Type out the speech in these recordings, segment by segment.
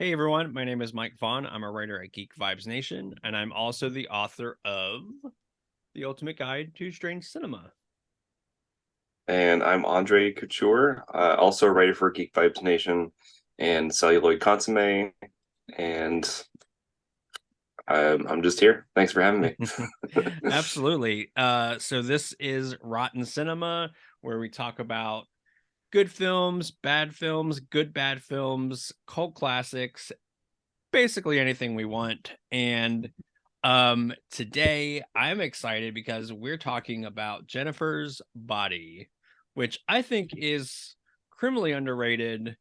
Hey everyone, my name is Mike Vaughn. I'm a writer at Geek Vibes Nation, and I'm also the author of The Ultimate Guide to Strange Cinema. And I'm Andre Couture, also a writer for Geek Vibes Nation and Celluloid Consomme. And I'm just here. Thanks for having me. Absolutely. So this is Rotten Cinema, where we talk about good films, bad films, good bad films, cult classics, basically anything we want. And today I'm excited because we're talking about Jennifer's Body, which I think is criminally underrated.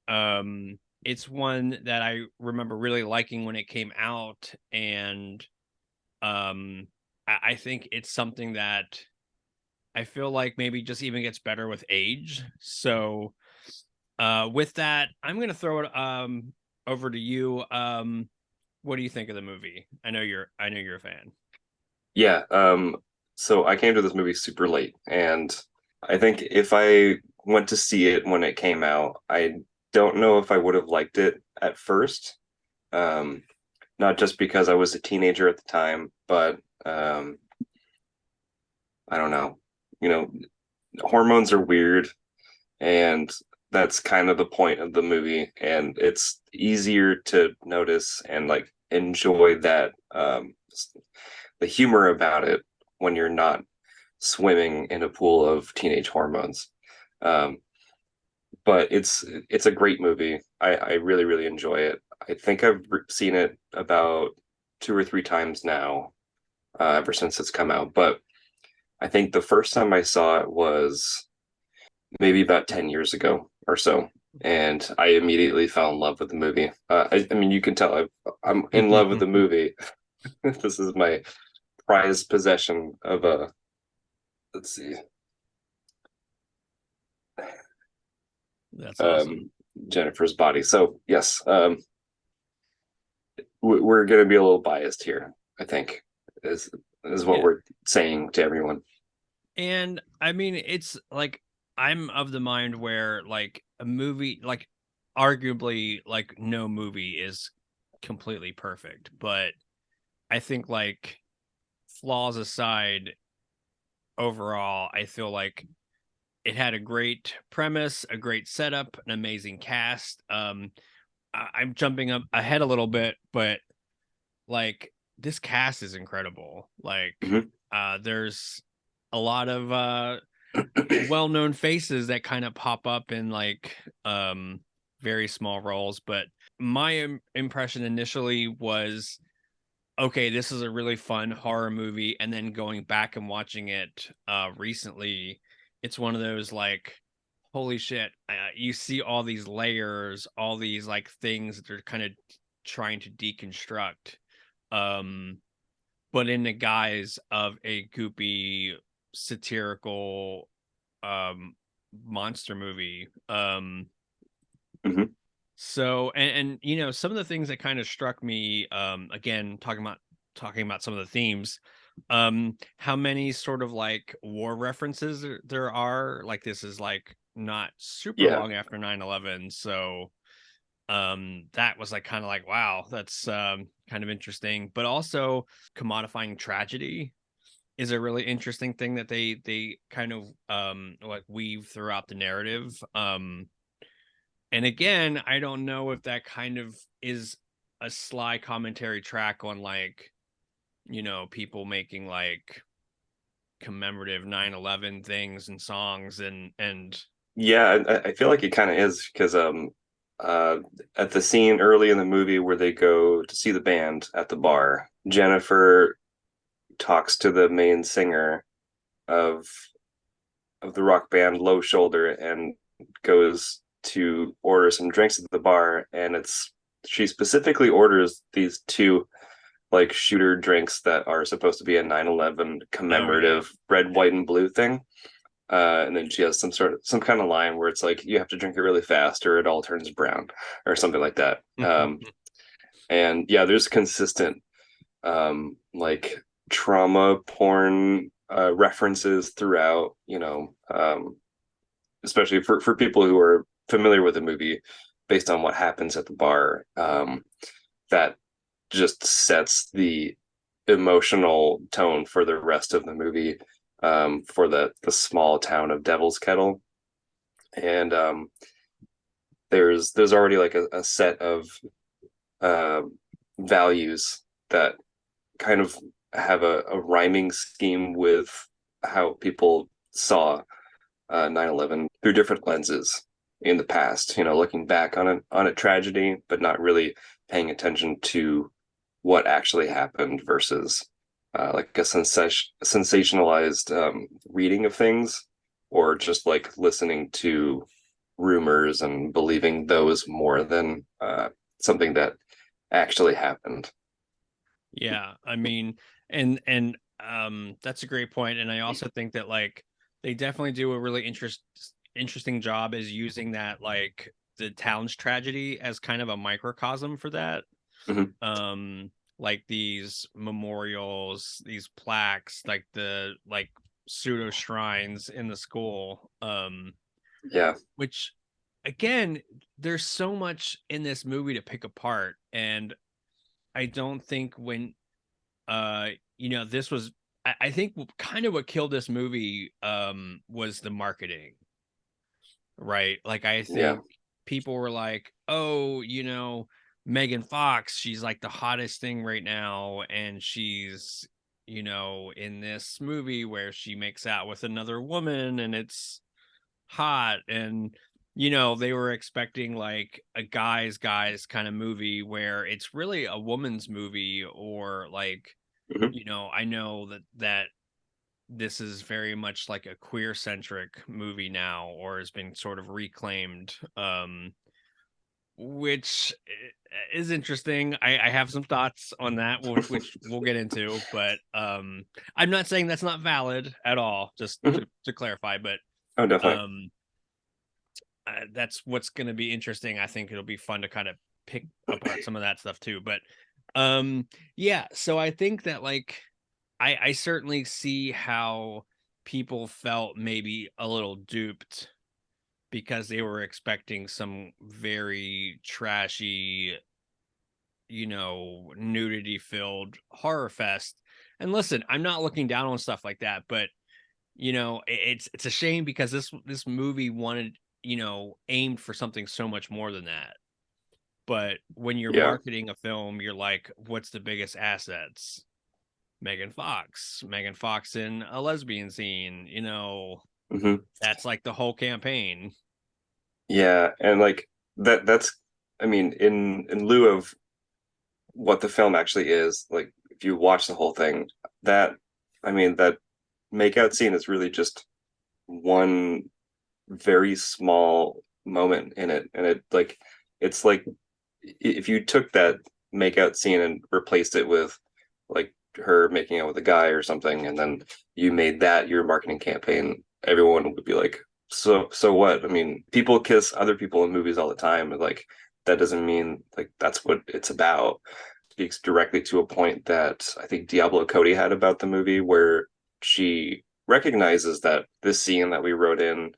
It's one that I remember really liking when it came out, and I think it's something that I feel like maybe just even gets better with age. So with that, I'm gonna throw it over to you. What do you think of the movie? I know you're a fan. Yeah. So I came to this movie super late, and I think if I went to see it when it came out, I don't know if I would have liked it at first. Um, Not just because I was a teenager at the time, but I don't know. You know, hormones are weird, and that's kind of the point of the movie, and it's easier to notice and like enjoy that the humor about it when you're not swimming in a pool of teenage hormones. um, but it's a great movie. I really enjoy it. I think I've seen it about two or three times now, ever since it's come out. But I think the first time I saw it was maybe about 10 years ago or so. And I immediately fell in love with the movie. I mean, you can tell I'm in love with the movie. This is my prized possession of let's see, That's awesome. um, Jennifer's Body. So, yes, we're going to be a little biased here, I think, is what Yeah. we're saying to everyone. And I mean, it's like I'm of the mind where like a movie, like arguably, like no movie is completely perfect, but I think like flaws aside, overall, I feel like it had a great premise, a great setup, an amazing cast. I'm jumping up ahead a little bit, but like this cast is incredible. Like, Mhm. there's a lot of well-known faces that kind of pop up in like very small roles, but my impression initially was okay, this is a really fun horror movie, and then going back and watching it recently, it's one of those like holy shit, you see all these layers, all these like things that they're kind of trying to deconstruct, um but in the guise of a goopy satirical um monster movie. Mhm. So and you know, some of the things that kind of struck me, again, talking about some of the themes, how many sort of like war references there are. Like this is like not super Yeah, long after 9/11, so that was like kind of like wow, that's kind of interesting. But also commodifying tragedy is a really interesting thing that they kind of like weave throughout the narrative. And again, I don't know if that kind of is a sly commentary track on like, you know, people making like commemorative 9/11 things and songs and yeah, I feel like it kind of is because uh, at the scene early in the movie where they go to see the band at the bar, Jennifer talks to the main singer of the rock band Low Shoulder and goes to order some drinks at the bar, and it's she specifically orders these two like shooter drinks that are supposed to be a 9/11 oh yeah. commemorative red, white, and blue thing. And then she has some kind of line where it's like you have to drink it really fast or it all turns brown or something like that. And yeah, there's consistent like trauma porn references throughout, especially for people who are familiar with the movie. based on what happens at the bar, that just sets the emotional tone for the rest of the movie, for the small town of Devil's Kettle. And there's already like a set of uh, values that kind of have a rhyming scheme with how people saw 9/11 through different lenses in the past. Looking back on a tragedy, but not really paying attention to what actually happened versus like a sensationalized reading of things, or just like listening to rumors and believing those more than something that actually happened. Yeah, I mean, and that's a great point. And I also think that like they definitely do a really interesting job as using that like the town's tragedy as kind of a microcosm for that. Mhm. Like these memorials, these plaques, like the like pseudo shrines in the school. Yeah, Which again, there's so much in this movie to pick apart. And I don't think when this was I think kind of what killed this movie was the marketing, right? Like I yeah. think people were like, oh, Megan Fox, she's like the hottest thing right now, and she's in this movie where she makes out with another woman and it's hot. And they were expecting like a guys kind of movie where it's really a woman's movie, or like Mhm. I know that this is very much like a queer centric movie now, or has been sort of reclaimed, which is interesting. I have some thoughts on that, which we'll get into, but I'm not saying that's not valid at all, just Mhm. to clarify. But Oh, definitely. um that's what's going to be interesting. I think it'll be fun to kind of pick apart some of that stuff too. But yeah, so I think that like I certainly see how people felt maybe a little duped because they were expecting some very trashy, nudity filled horror fest. And listen, I'm not looking down on stuff like that, but it's a shame because this movie wanted, aimed for something so much more than that. But when you're Yeah. marketing a film, you're like, what's the biggest assets? Megan Fox in a lesbian scene, Hmm. that's like the whole campaign. Yeah, and like that's I mean, in lieu of what the film actually is, like if you watch the whole thing, that that makeout scene is really just one very small moment in it. And it's like if you took that makeout scene and replaced it with like her making out with a guy or something, and then you made that your marketing campaign, everyone would be like, so what? I mean, people kiss other people in movies all the time, and like that doesn't mean like that's what it's about. Speaks directly to a point that I think Diablo Cody had about the movie, where she recognizes that this scene that we wrote in,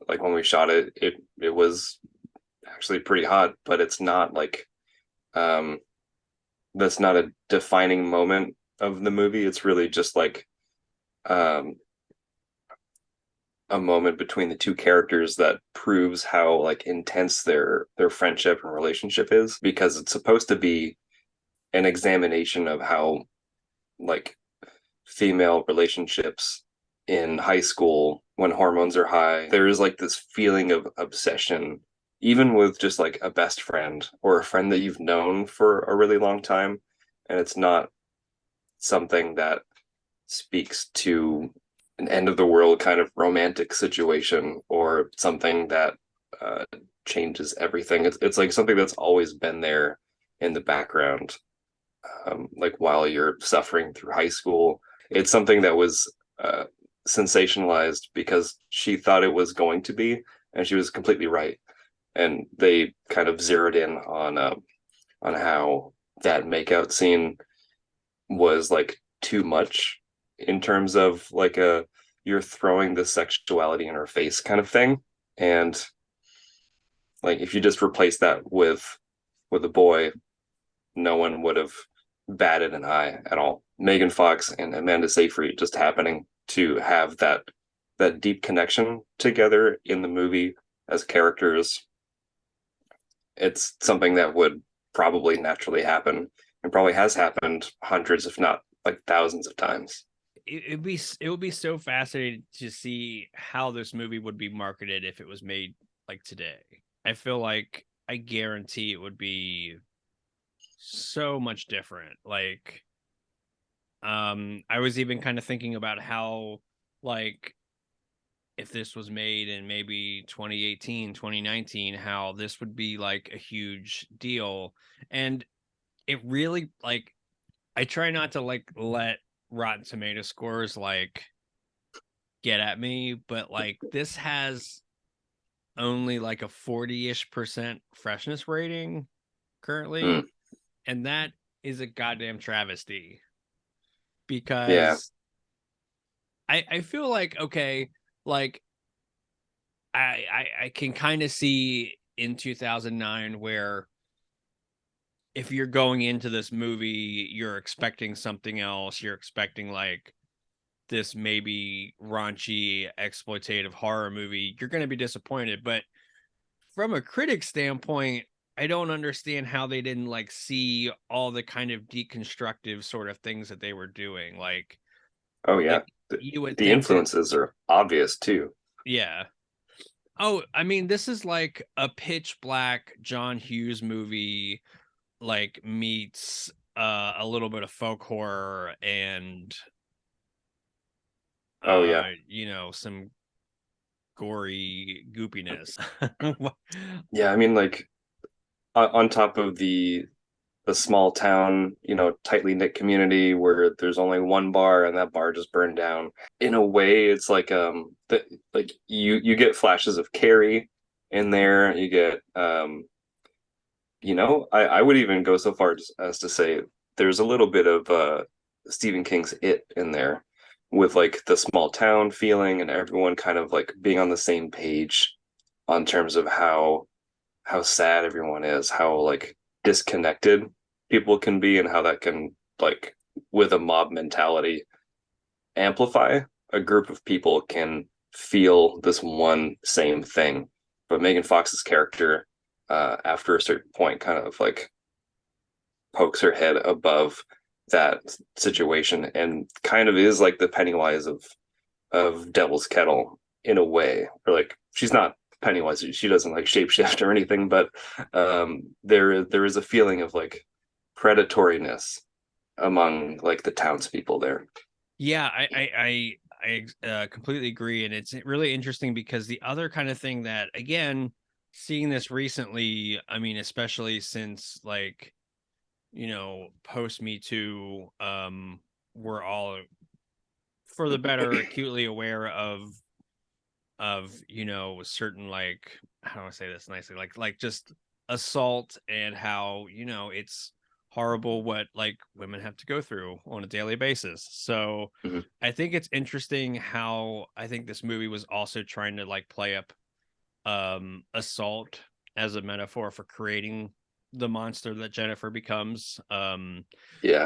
like when we shot it, it was actually pretty hot, but it's not like um that's not a defining moment of the movie. It's really just like um a moment between the two characters that proves how like intense their friendship and relationship is, because it's supposed to be an examination of how like female relationships in high school, when hormones are high, there is like this feeling of obsession, even with just like a best friend or a friend that you've known for a really long time. And it's not something that speaks to an end of the world kind of romantic situation or something that uh, changes everything. It's like something that's always been there in the background, like while you're suffering through high school. It's something that was sensationalized because she thought it was going to be, and she was completely right. And they kind of zeroed in on how that makeout scene was like too much in terms of like a you're throwing the sexuality in her face kind of thing. And Like if you just replace that with a boy, no one would have batted an eye at all. Megan Fox and Amanda Seyfried just happening to have that deep connection together in the movie as characters, it's something that would probably naturally happen and probably has happened hundreds, if not like thousands of times. It would be so fascinating to see how this movie would be marketed if it was made like today. I feel like I guarantee it would be so much different. Like, I was even kind of thinking about how, like, if this was made in maybe 2018, 2019, how this would be like a huge deal. And it really, like, I try not to like let Rotten Tomato scores like get at me, but like this has only like a 40-ish% freshness rating currently, Mm, and that is a goddamn travesty yeah. because I feel like, okay, like I can kind of see in 2009 where if you're going into this movie, you're expecting something else. You're expecting like this maybe raunchy exploitative horror movie. You're going to be disappointed. But from a critic standpoint, I don't understand how they didn't like see all the kind of deconstructive sort of things that they were doing. Oh yeah. Like you would The think that, influences are obvious too. yeah. Oh, I mean, this is like a pitch black John Hughes movie, like meets a little bit of folk horror and Oh yeah. some gory goopiness. Yeah, I mean like on top of the small town, tightly knit community where there's only one bar and that bar just burned down. In a way, it's like like you get flashes of Carrie in there. You get I would even go so far as to say there's a little bit of Stephen King's It in there with like the small town feeling and everyone kind of like being on the same page on terms of how sad everyone is, how like disconnected people can be, and how that can like with a mob mentality amplify a group of people can feel this one same thing. But Megan Fox's character, after a certain point, kind of like pokes her head above that situation and kind of is like the Pennywise of Devil's Kettle in a way. Or like she's not Pennywise, she doesn't like shapeshift or anything, but there is a feeling of like predatoriness among like the townspeople there. Yeah, I completely agree, and it's really interesting because the other kind of thing that, again, seeing this recently, I mean, especially since like post Me Too, we're all for the better acutely aware of certain, like, how do I say this nicely, like just assault and how it's horrible what like women have to go through on a daily basis. So Mhm. I think it's interesting how I think this movie was also trying to like play up assault as a metaphor for creating the monster that Jennifer becomes. Yeah,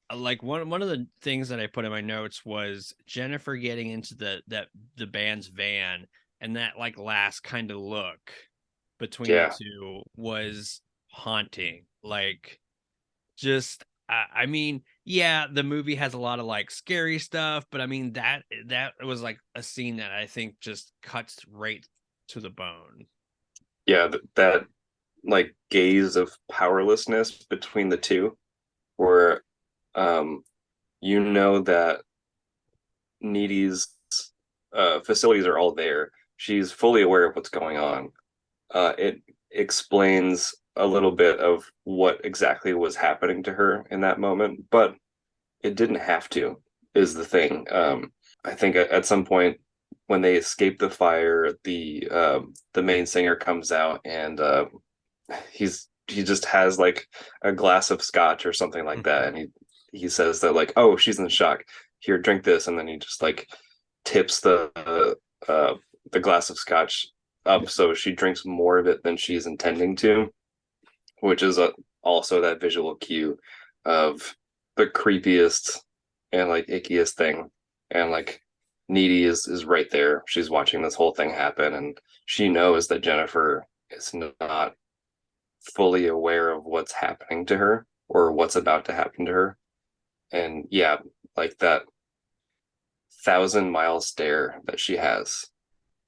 Like one of the things that I put in my notes was Jennifer getting into the band's van, and that like last kind of look between the yeah, two was haunting. Like, just I mean, yeah, the movie has a lot of like scary stuff, but I mean that was like a scene that I think just cuts right to the bone. yeah. That like gaze of powerlessness between the two, where um, that Needy's facilities are all there. She's fully aware of what's going on. It explains a little bit of what exactly was happening to her in that moment, but it didn't have to, is the thing. I think at some point when they escape the fire, the main singer comes out and he just has like a glass of scotch or something like that, and he says that like, oh, she's in shock. Here, drink this, and then he just like tips uh the glass of scotch up, so she drinks more of it than she's intending to, which is also that visual cue of the creepiest and like ickiest thing. And like Needy is right there. She's watching this whole thing happen, and she knows that Jennifer is not fully aware of what's happening to her or what's about to happen to her. And yeah, like that 1,000 mile stare that she has,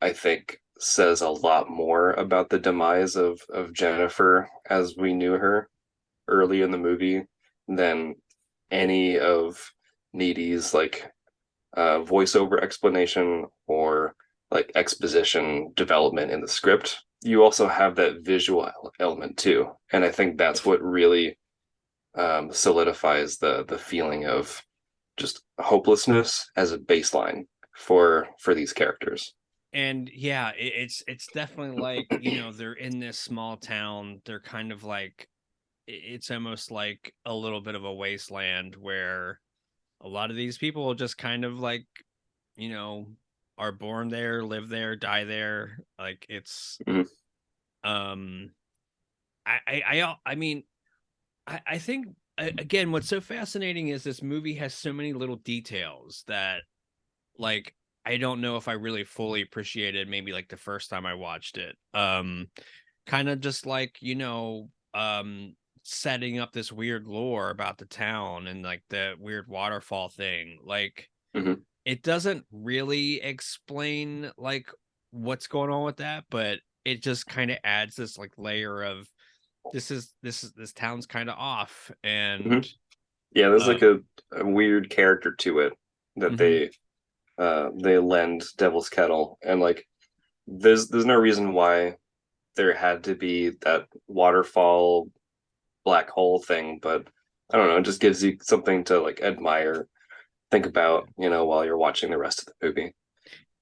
I think says a lot more about the demise of Jennifer as we knew her early in the movie than any of Needy's like voiceover explanation or like exposition development in the script. You also have that visual element too, and I think that's what really solidifies the feeling of just hopelessness as a baseline for these characters. And yeah, it's definitely like, they're in this small town. They're kind of like, it's almost like a little bit of a wasteland where a lot of these people just kind of like, you know, are born there, live there, die there. Like it's Mhm. um I mean, I think again, what's so fascinating is this movie has so many little details that, like, I don't know if I really fully appreciated maybe like the first time I watched it. Kind of just like, setting up this weird lore about the town and like the weird waterfall thing. Like, Mhm. it doesn't really explain like what's going on with that, but it just kind of adds this like layer of this town's kind of off. And Mhm. Yeah, there's uh like a weird character to it that mhm. they lend Devil's Kettle, and like there's no reason why there had to be that waterfall black hole thing, but I don't know, it just gives you something to like admire, think about, while you're watching the rest of the movie.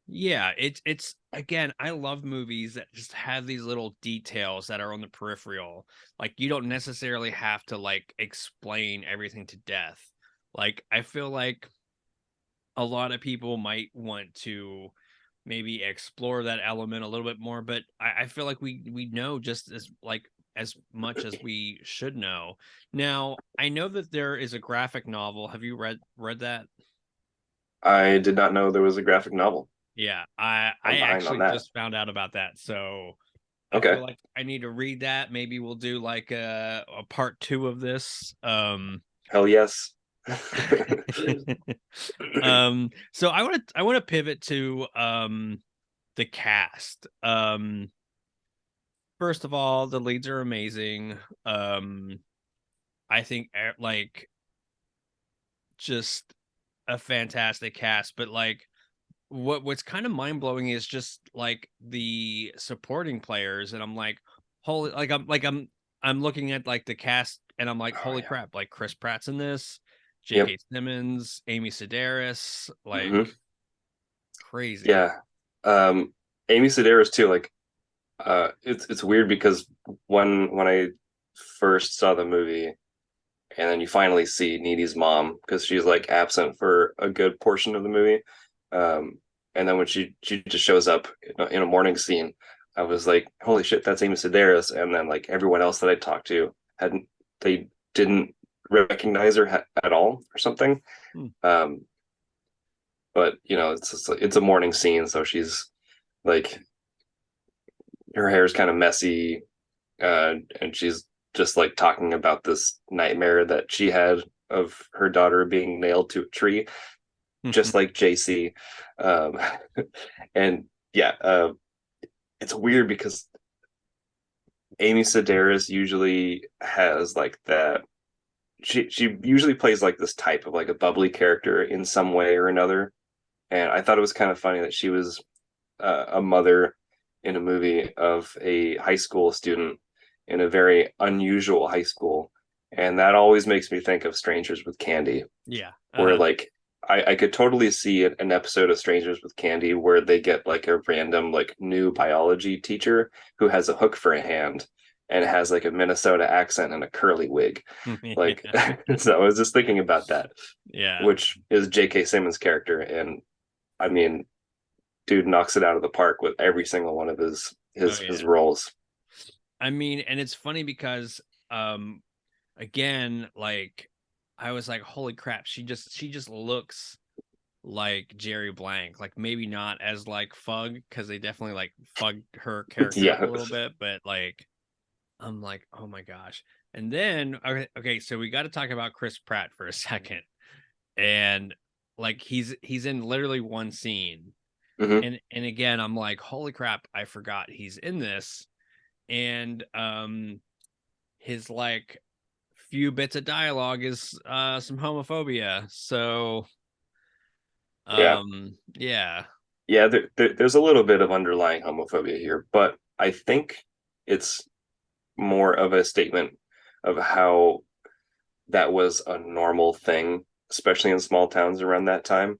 Yeah, it's again, I love movies that just have these little details that are on the peripheral. Like, you don't necessarily have to like explain everything to death. Like, I feel like a lot of people might want to maybe explore that element a little bit more, but I feel like we know just as much as we should know. Now, I know that there is a graphic novel. Have you read that? I did not know there was a graphic novel. Yeah, I I'm I behind on actually that. just found out about that, so I Okay. feel like I need to read that. Maybe we'll do like a part two of this. Hell yes. So I want to pivot to the cast. First of all, the leads are amazing. I think like just a fantastic cast, but like what's kind of mind-blowing is just like the supporting players, and I'm like, holy, I'm looking at like the cast and I'm like, Oh holy yeah. crap, like Chris Pratt's in this, Yep. J.K. Simmons, Amy Sedaris, like Hmm. crazy. Yeah. Um, Amy Sedaris too. Like, it's weird because when I first saw the movie, and then you finally see Needy's mom because she's like absent for a good portion of the movie, and then when she just shows up in a morning scene, I was like, holy shit, that's Amy Sedaris. And then like everyone else that I talked to hadn't they didn't recognize her at all or something. Hmm. Um, but it's a morning scene, so she's like her hair is kind of messy, and she's just like talking about this nightmare that she had of her daughter being nailed to a tree, just like JC. Um, and yeah, it's weird because Amy Sedaris usually has like that. She usually plays like this type of like a bubbly character in some way or another, and I thought it was kind of funny that she was a mother in a movie of a high school student in a very unusual high school. And that always makes me think of Strangers with Candy, Yeah. where Uh-huh. like I could totally see an episode of Strangers with Candy where they get like a random like new biology teacher who has a hook for a hand and has like a Minnesota accent and a curly wig. Like, Yeah. so I was just thinking about that, Yeah. which is J.K. Simmons' character. And I mean, dude knocks it out of the park with every single one of Oh his yeah. roles. I mean, and it's funny because um again, like I was like, holy crap, she just looks like Jerry Blank. Like maybe not as like Fug, because they definitely like fugged her character up a Yeah, little bit, but like I'm like, oh my gosh. And then okay, so we got to talk about Chris Pratt for a second. And like he's in literally one scene. hmm And again, I'm like, holy crap, I forgot he's in this. And his like few bits of dialogue is some homophobia. So yeah, yeah. yeah. There's a little bit of underlying homophobia here, but I think it's more of a statement of how that was a normal thing, especially in small towns around that time.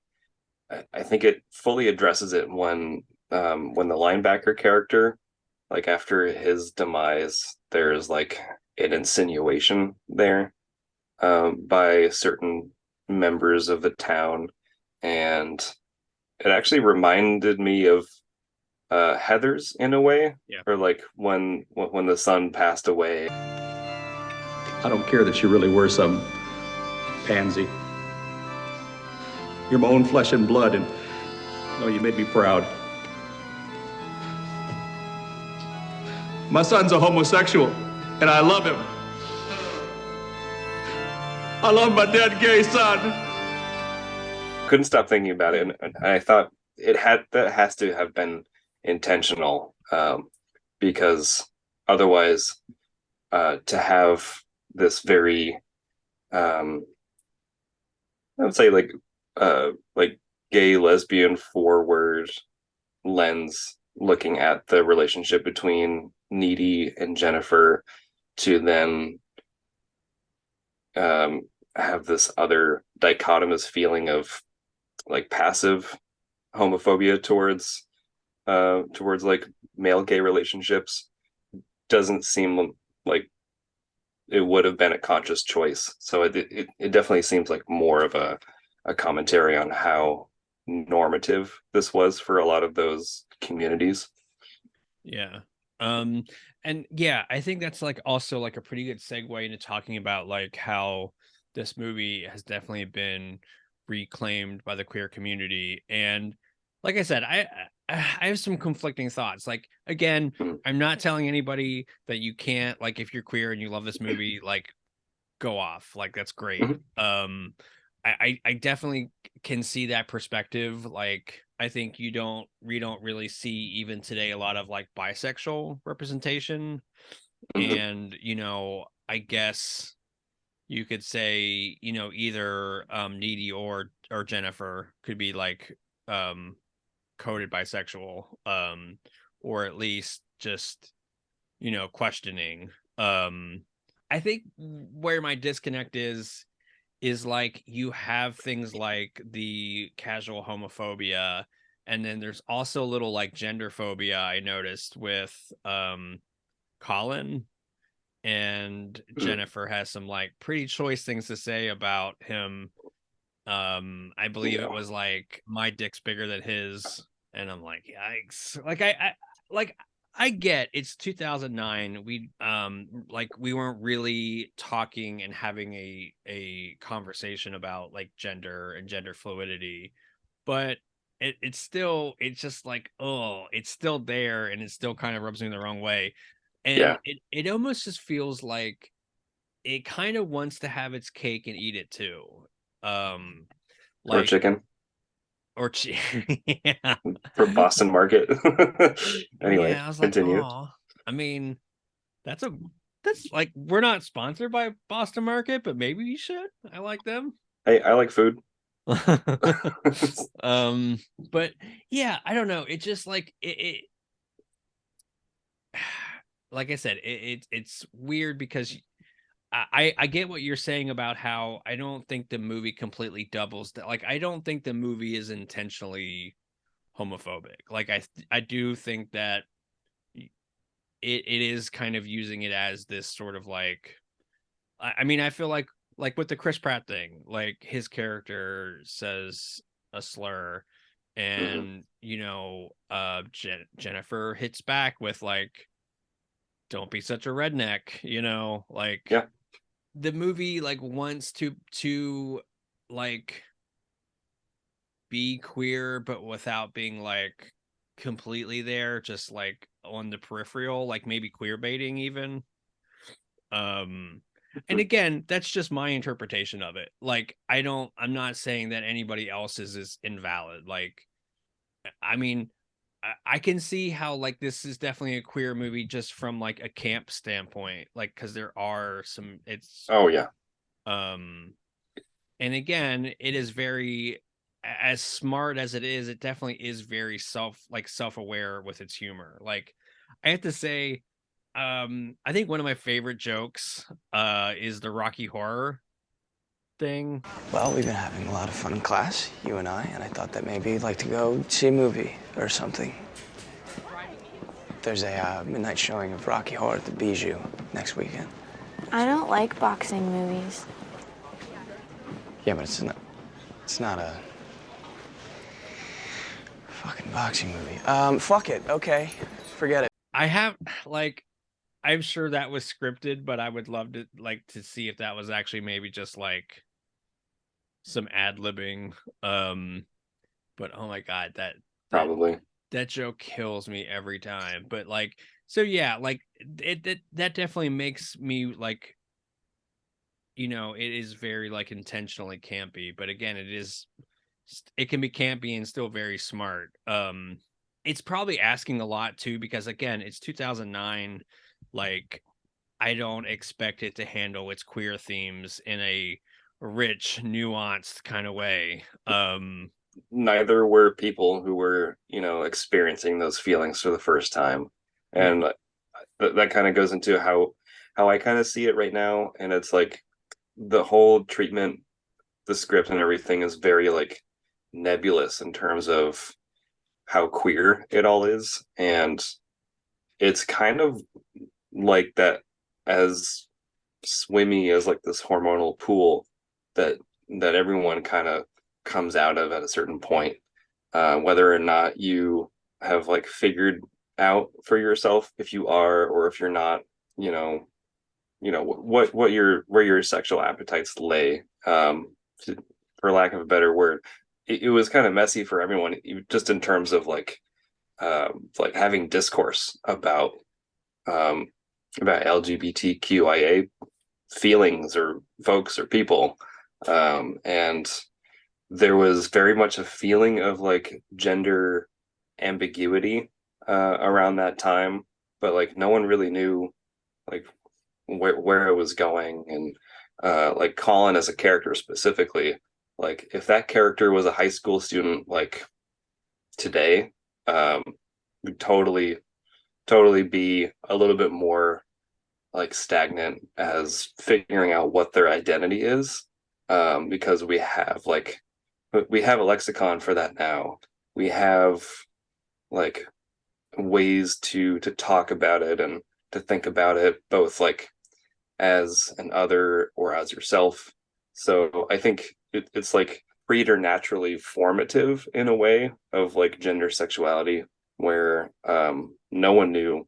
I think it fully addresses it when the linebacker character, like after his demise, there's like an insinuation there by certain members of the town, and it actually reminded me of Heather's in a way, Yeah. or like when the son passed away. I don't care that you really were some pansy. You're my own flesh and blood, and oh, you made me proud. My son's a homosexual, and I love him. I love my dead gay son. Couldn't stop thinking about it, and I thought that has to have been intentional, because otherwise, to have this very, um, I would say like gay lesbian forward lens looking at the relationship between Needy and Jennifer, to then um, have this other dichotomous feeling of like passive homophobia towards like male gay relationships doesn't seem like it would have been a conscious choice. So it definitely seems like more of a commentary on how normative this was for a lot of those communities. Yeah. Um and yeah, I think that's like also like a pretty good segue into talking about like how this movie has definitely been reclaimed by the queer community. And like I said, I have some conflicting thoughts. Like again, Mhm. I'm not telling anybody that you can't, like, if you're queer and you love this movie, like go off. Like that's great. Mhm. I definitely can see that perspective. Like I think we don't really see even today a lot of like bisexual representation. Mhm. And I guess you could say, either Needy or Jennifer could be like um coded bisexual, or at least just questioning. I think where my disconnect is like you have things like the casual homophobia, and then there's also a little like gender phobia I noticed with Colin. And Mhm. Jennifer has some like pretty choice things to say about him. I believe it Yeah. was like my dick's bigger than his, and I'm like, yikes. Like I get it's 2009. We weren't really talking and having a conversation about like gender and gender fluidity, but it's just like, oh, it's still there, and it still kind of rubs me the wrong way. And Yeah. it almost just feels like it kind of wants to have its cake and eat it too. Um, Or like chicken yeah, from Boston Market. Anyway, yeah. I was like, continue. oh, I mean, that's a that's like we're not sponsored by Boston Market, but maybe you should. I like them. Hey, I like food. um, but yeah, I don't know. It just like it like I said, it's weird because I get what you're saying about how I don't think the movie completely doubles that. Like I don't think the movie is intentionally homophobic. Like I do think that it is kind of using it as this sort of like I mean I feel like with the Chris Pratt thing, like his character says a slur, and Jennifer hits back with like, don't be such a redneck, like Yeah. the movie like wants to like be queer but without being like completely there, just like on the peripheral, like maybe queer baiting even. And again, that's just my interpretation of it. Like I'm not saying that anybody else's is invalid. Like I mean, I can see how like this is definitely a queer movie just from like a camp standpoint, like because there are some it's Oh yeah. um and again, it is very as smart as it is, it definitely is very self-aware with its humor. Like I have to say, I think one of my favorite jokes is the Rocky Horror thing. Well, we've been having a lot of fun in class, you and I thought that maybe you'd like to go see a movie or something. There's a midnight showing of Rocky Horror at the Bijou next weekend. I don't like boxing movies. Yeah, but it's not a fucking boxing movie. Fuck it, okay. Forget it. I have like I'm sure that was scripted, but I would love to see if that was actually maybe just like some ad-libbing. But oh my god, Probably. that joke kills me every time. But like, so yeah, like that definitely makes me like, it is very like intentionally campy, but again, it can be campy and still very smart. It's probably asking a lot too, because again, it's 2009. Like, I don't expect it to handle its queer themes in a rich, nuanced kind of way. Neither were people who were, experiencing those feelings for the first time. And that kind of goes into how I kind of see it right now. And it's like the whole treatment, the script and everything is very like nebulous in terms of how queer it all is. And it's kind of like that, as swimmy as like this hormonal pool that everyone kind of comes out of at a certain point, whether or not you have like figured out for yourself if you are or if you're not, what your where your sexual appetites lay, for lack of a better word. It was kind of messy for everyone, just in terms of like having discourse um, about LGBTQIA feelings or folks or people. And there was very much a feeling of like gender ambiguity around that time, but like no one really knew like where it was going. And like Colin as a character specifically, like if that character was a high school student like today, would totally be a little bit more like stagnant as figuring out what their identity is, because we have a lexicon for that now. We have like ways to talk about it and to think about it both like as an other or as yourself. So I think it's like preternaturally formative in a way of like gender sexuality, where no one knew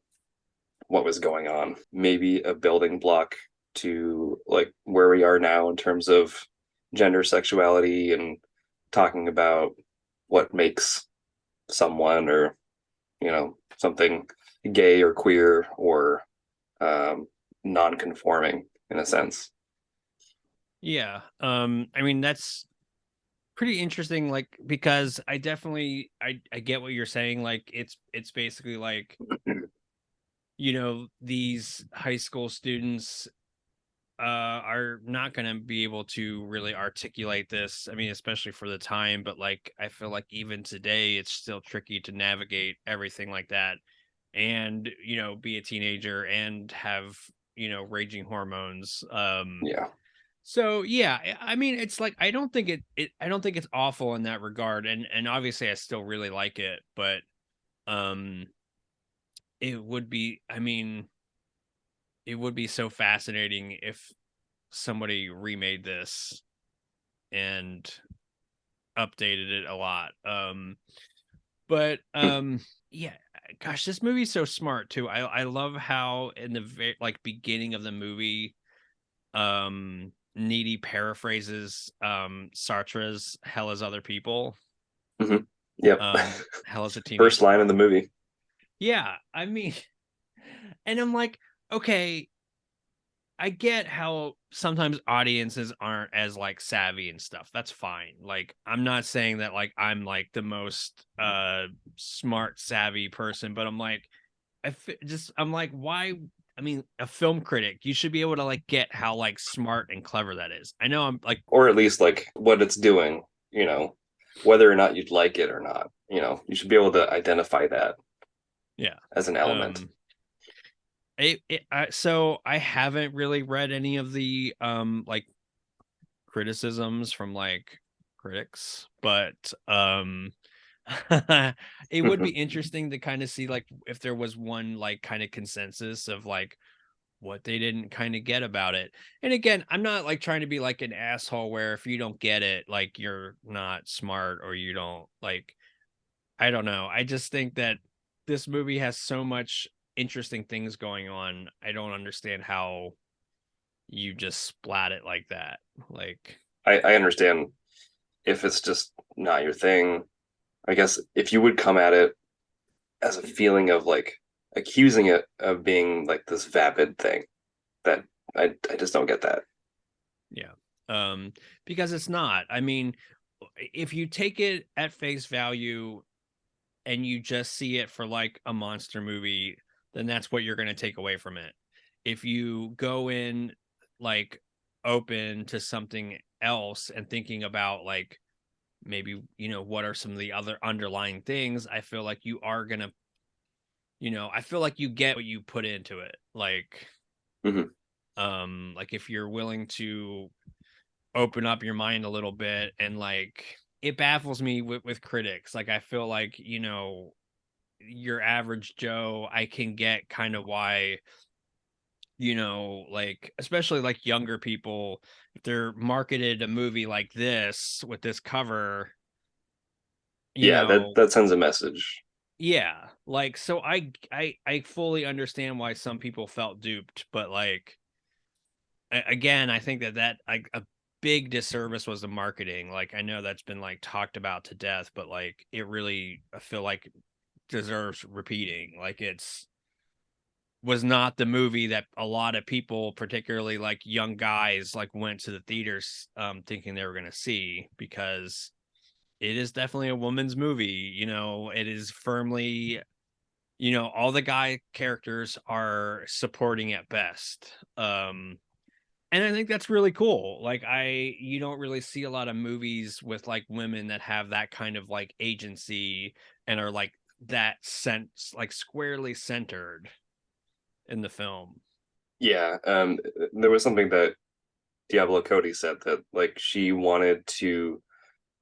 what was going on. Maybe a building block to like where we are now in terms of gender sexuality and talking about what makes someone or something gay or queer or non-conforming in a sense. Yeah. I mean, that's pretty interesting, like, because I definitely I get what you're saying. Like it's basically like, these high school students are not going to be able to really articulate this. I mean, especially for the time, but like I feel like even today it's still tricky to navigate everything like that and, be a teenager and have, raging hormones. Yeah. So yeah, I mean, it's like I don't think I don't think it's awful in that regard, and obviously I still really like it, but um it would be, I mean, it would be so fascinating if somebody remade this and updated it a lot. But yeah, gosh, this movie's so smart too. I love how in the like beginning of the movie, Needy paraphrases Sartre's "Hell is other people." Mm-hmm. Yep. Hell is a teenage First line in the movie. Yeah, I mean, and I'm like, okay, I get how sometimes audiences aren't as like savvy and stuff. That's fine. Like, I'm not saying that like I'm like the most smart savvy person, but I'm like, I'm like, why? I mean, a film critic, you should be able to like get how like smart and clever that is. I know I'm like, Or at least like what it's doing, whether or not you'd like it or not. You should be able to identify that yeah, as an element. So I haven't really read any of the like criticisms from like critics, but it would be interesting to kind of see like if there was one like kind of consensus of like what they didn't kind of get about it. And again, I'm not like trying to be like an asshole where if you don't get it, like you're not smart or you don't like, I don't know. I just think that this movie has so much interesting things going on. I don't understand how you just splat it like that. Like, I understand if it's just not your thing. I guess if you would come at it as a feeling of like accusing it of being like this vapid thing, that I just don't get that. yeah. Because it's not. I mean, if you take it at face value and you just see it for like a monster movie, then that's what you're going to take away from it. If you go in like open to something else and thinking about like maybe, what are some of the other underlying things, I feel like you are going to, I feel like you get what you put into it. Like, like if you're willing to open up your mind a little bit and like, it baffles me with critics. Like, I feel like, your average Joe, I can get kind of why, like, especially like younger people, if they're marketed a movie like this with this cover, Yeah, that sends a message. yeah, like, so I fully understand why some people felt duped, but like, again, I think that like a big disservice was the marketing. Like, I know that's been like talked about to death, but like, it really, I feel like deserves repeating. Like, was not the movie that a lot of people, particularly like young guys, like went to the theaters thinking they were going to see, because it is definitely a woman's movie. It is firmly, all the guy characters are supporting at best. And I think that's really cool. Like, you don't really see a lot of movies with like women that have that kind of like agency and are like that sense, like squarely centered in the film. Yeah, there was something that Diablo Cody said that like she wanted to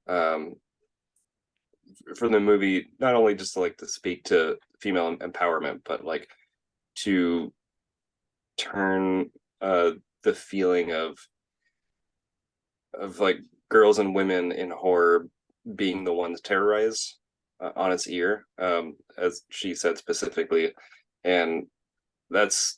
um for the movie not only just to, like to speak to female empowerment, but like to turn the feeling of like girls and women in horror being the ones terrorized on its ear, as she said specifically, and that's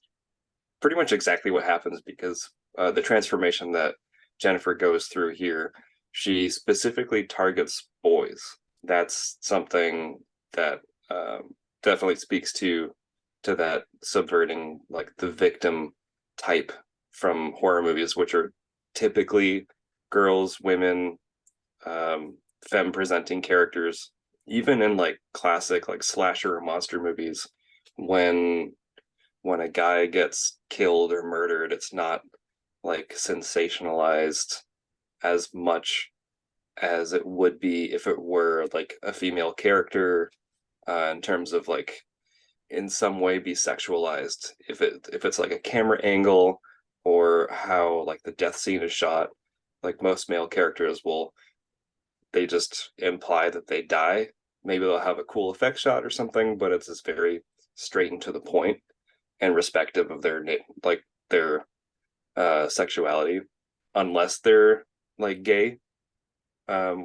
pretty much exactly what happens because the transformation that Jennifer goes through here, she specifically targets boys. That's something that definitely speaks to that subverting like the victim type from horror movies, which are typically girls, women, femme presenting characters. Even in like classic like slasher or monster movies, when when a guy gets killed or murdered, it's not like sensationalized as much as it would be if it were like a female character, in terms of like in some way be sexualized. If it's like a camera angle or how like the death scene is shot, like most male characters will, they just imply that they die. Maybe they'll have a cool effect shot or something, but it's just very straight and to the point and respective of their like their sexuality, unless they're like gay.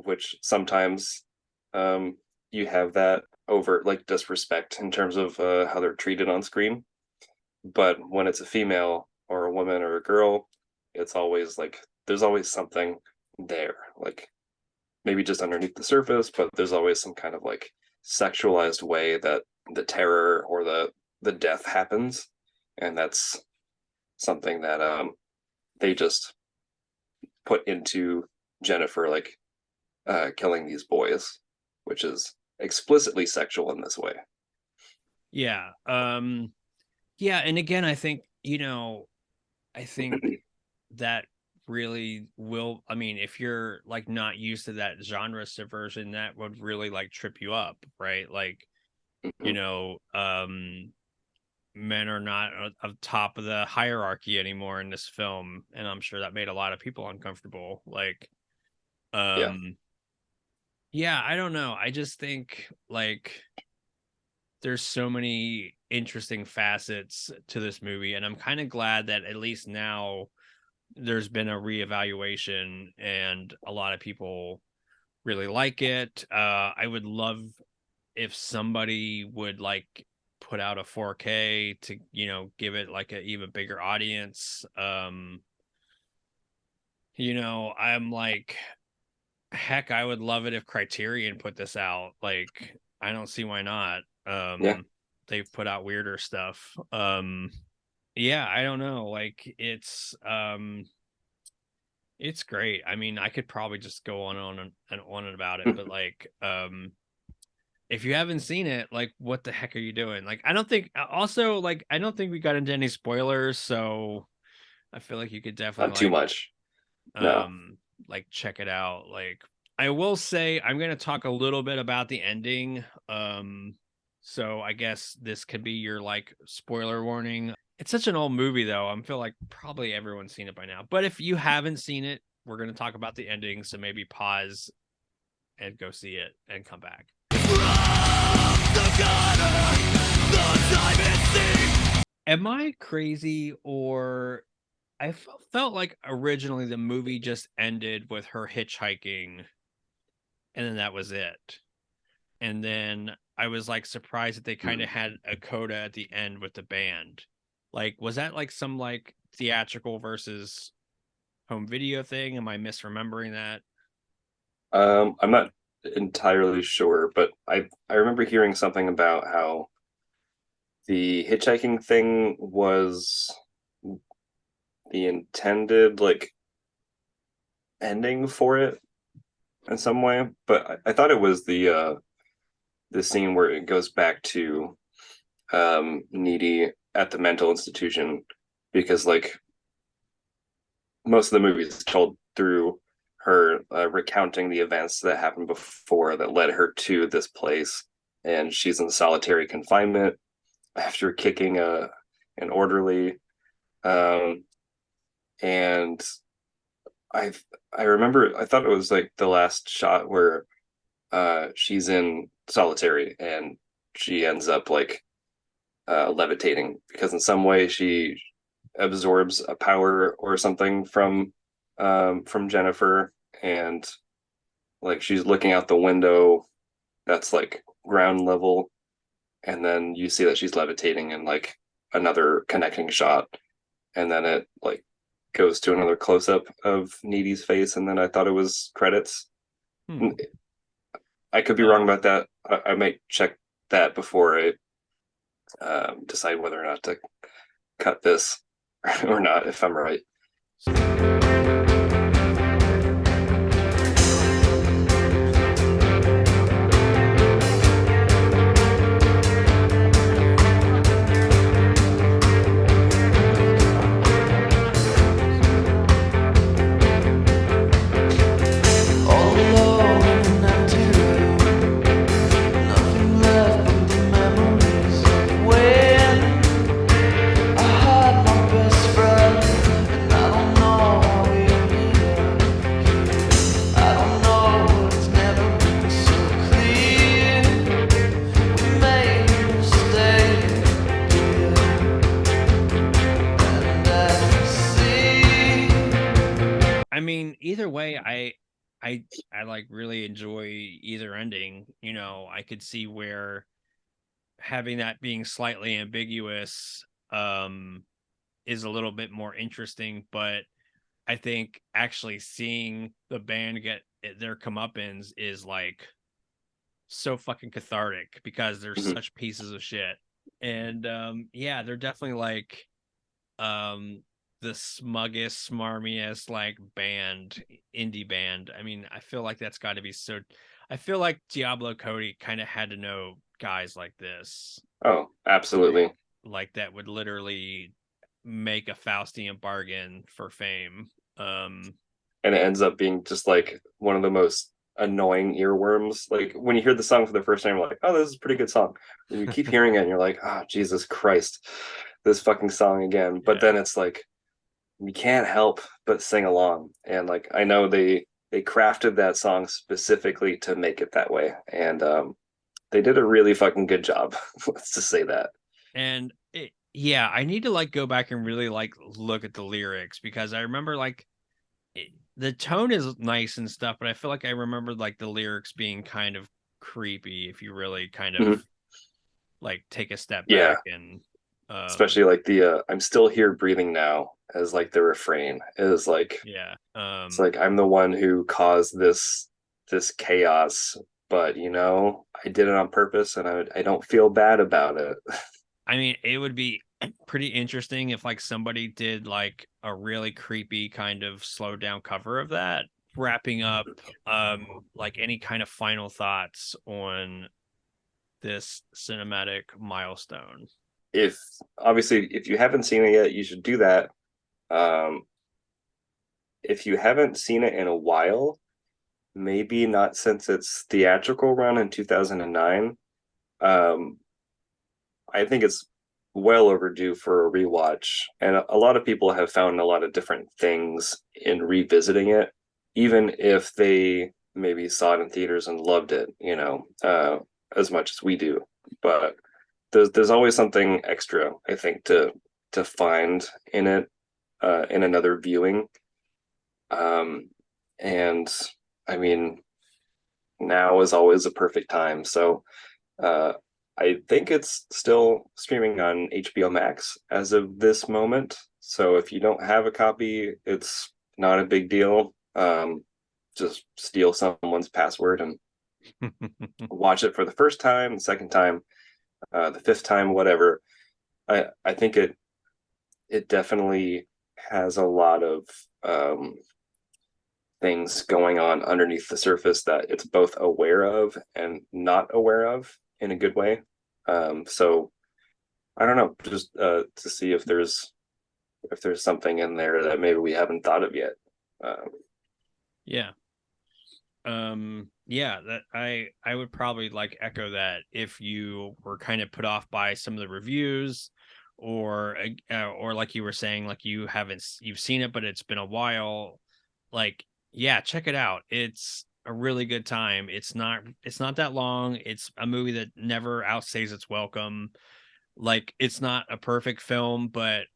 which sometimes you have that overt like disrespect in terms of how they're treated on screen. But when it's a female or a woman or a girl, it's always like there's always something there, like maybe just underneath the surface, but there's always some kind of like sexualized way that the terror or the death happens, and that's something that they just put into Jennifer, like killing these boys, which is explicitly sexual in this way. Yeah. Yeah, and again, I think, I think that really will, I mean, if you're like not used to that genre subversion, that would really like trip you up, right? Like, men are not on top of the hierarchy anymore in this film, and I'm sure that made a lot of people uncomfortable. Like, Yeah. yeah, I don't know. I just think like there's so many interesting facets to this movie, and I'm kind of glad that at least now there's been a reevaluation and a lot of people really like it. I would love if somebody would like put out a 4K to, give it like an even bigger audience. I'm like, heck, I would love it if Criterion put this out. Like, I don't see why not. Yeah. They've put out weirder stuff. Yeah, I don't know. Like, it's great. I mean, I could probably just go on and on about it, but like, if you haven't seen it, like, what the heck are you doing? Like, I don't think we got into any spoilers, so I feel like you could definitely Not too much. No. Like check it out. Like, I will say I'm going to talk a little bit about the ending. So I guess this could be your like spoiler warning. It's such an old movie though. I feel like probably everyone's seen it by now. But if you haven't seen it, we're going to talk about the ending, so maybe pause and go see it and come back. Am I crazy, or I felt like originally the movie just ended with her hitchhiking and then that was it. And then I was like surprised that they kind of had a coda at the end with the band. Like, was that like some like theatrical versus home video thing? Am I misremembering that? I'm not entirely sure, but I remember hearing something about how the hitchhiking thing was the intended like ending for it in some way, but I thought it was the scene where it goes back to Needy at the mental institution, because like most of the movie is told through her recounting the events that happened before that led her to this place, and she's in solitary confinement after kicking an orderly, and I remember I thought it was like the last shot where she's in solitary and she ends up like levitating because in some way she absorbs a power or something from Jennifer, and like she's looking out the window that's like ground level, and then you see that she's levitating in like another connecting shot, and then it like goes to another close-up of Needy's face, and then I thought it was credits. I could be wrong about that. I might check that before I decide whether or not to cut this or not, if I'm right. I like really enjoy either ending. I could see where having that being slightly ambiguous is a little bit more interesting, but I think actually seeing the band get their comeuppance is like so fucking cathartic because they're Mhm. such pieces of shit. And yeah, they're definitely like um the smuggest, smarmiest like indie band. I mean, I feel like that's got to be so. I feel like Diablo Cody kind of had to know guys like this, Oh, absolutely. like that would literally make a Faustian bargain for fame. And it ends up being just like one of the most annoying earworms. Like when you hear the song for the first time, you're like, oh, this is a pretty good song. And you keep hearing it and you're like, oh, Jesus Christ, this fucking song again. But then it's like you can't help but sing along. And like I know they crafted that song specifically to make it that way. And they did a really fucking good job. Let's just say that. And yeah, I need to like go back and really like look at the lyrics because I remember like the tone is nice and stuff, but I feel like I remember like the lyrics being kind of creepy if you really kind of like take a step Yeah. back and Especially like the I'm still here breathing now as like the refrain is like yeah. It's like I'm the one who caused this chaos, but I did it on purpose and I don't feel bad about it. I mean, it would be pretty interesting if like somebody did like a really creepy kind of slowed down cover of that. Wrapping up, like any kind of final thoughts on this cinematic milestone. If obviously if you haven't seen it yet, you should do that. If you haven't seen it in a while, maybe not since its theatrical run in 2009, I think it's well overdue for a rewatch. And a lot of people have found a lot of different things in revisiting it, even if they maybe saw it in theaters and loved it, as much as we do. But there's always something extra, I think, to find in it in another viewing. And I mean, now is always a perfect time. So I think it's still streaming on HBO Max as of this moment. So if you don't have a copy, it's not a big deal. Just steal someone's password and watch it for the first time, the second time, the fifth time, whatever. I think it definitely has a lot of things going on underneath the surface that it's both aware of and not aware of in a good way. So I don't know, just to see if there's something in there that maybe we haven't thought of yet. Yeah. Yeah, that I would probably like echo that if you were kind of put off by some of the reviews or like you were saying, like you've seen it but it's been a while, like yeah, check it out. It's a really good time. It's not that long. It's a movie that never outstays its welcome. Like it's not a perfect film, but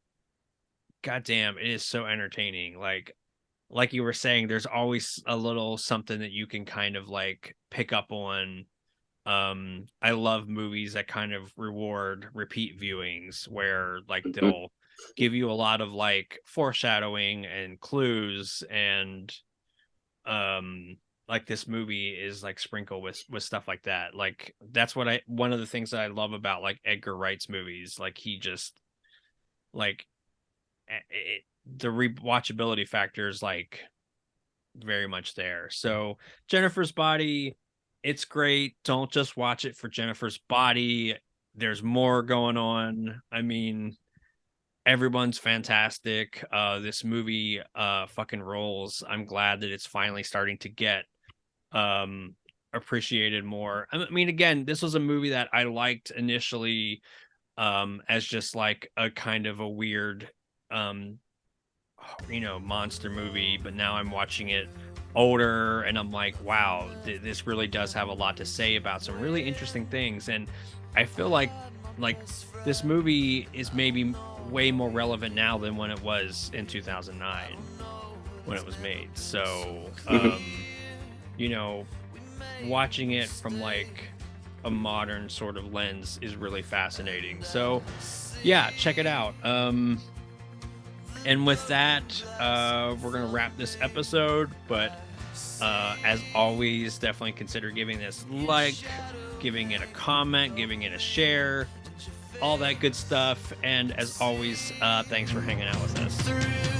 goddamn, it is so entertaining. Like you were saying, there's always a little something that you can kind of like pick up on. I love movies that kind of reward repeat viewings where like they'll give you a lot of like foreshadowing and clues and like this movie is like sprinkled with stuff like that. Like that's one of the things that I love about like Edgar Wright's movies. Like he just like the rewatchability factor is like very much there. So Jennifer's Body, it's great. Don't just watch it for Jennifer's Body. There's more going on. I mean, everyone's fantastic. This movie fucking rolls. I'm glad that it's finally starting to get appreciated more. I mean, again, this was a movie that I liked initially as just like a kind of a weird monster movie, but now I'm watching it older and I'm like, wow, this really does have a lot to say about some really interesting things. And I feel like this movie is maybe way more relevant now than when it was in 2009 when it was made. So you know, watching it from like a modern sort of lens is really fascinating. So yeah, check it out. And with that, we're gonna wrap this episode, but as always, definitely consider giving this like, giving it a comment, giving it a share, all that good stuff. And as always, thanks for hanging out with us.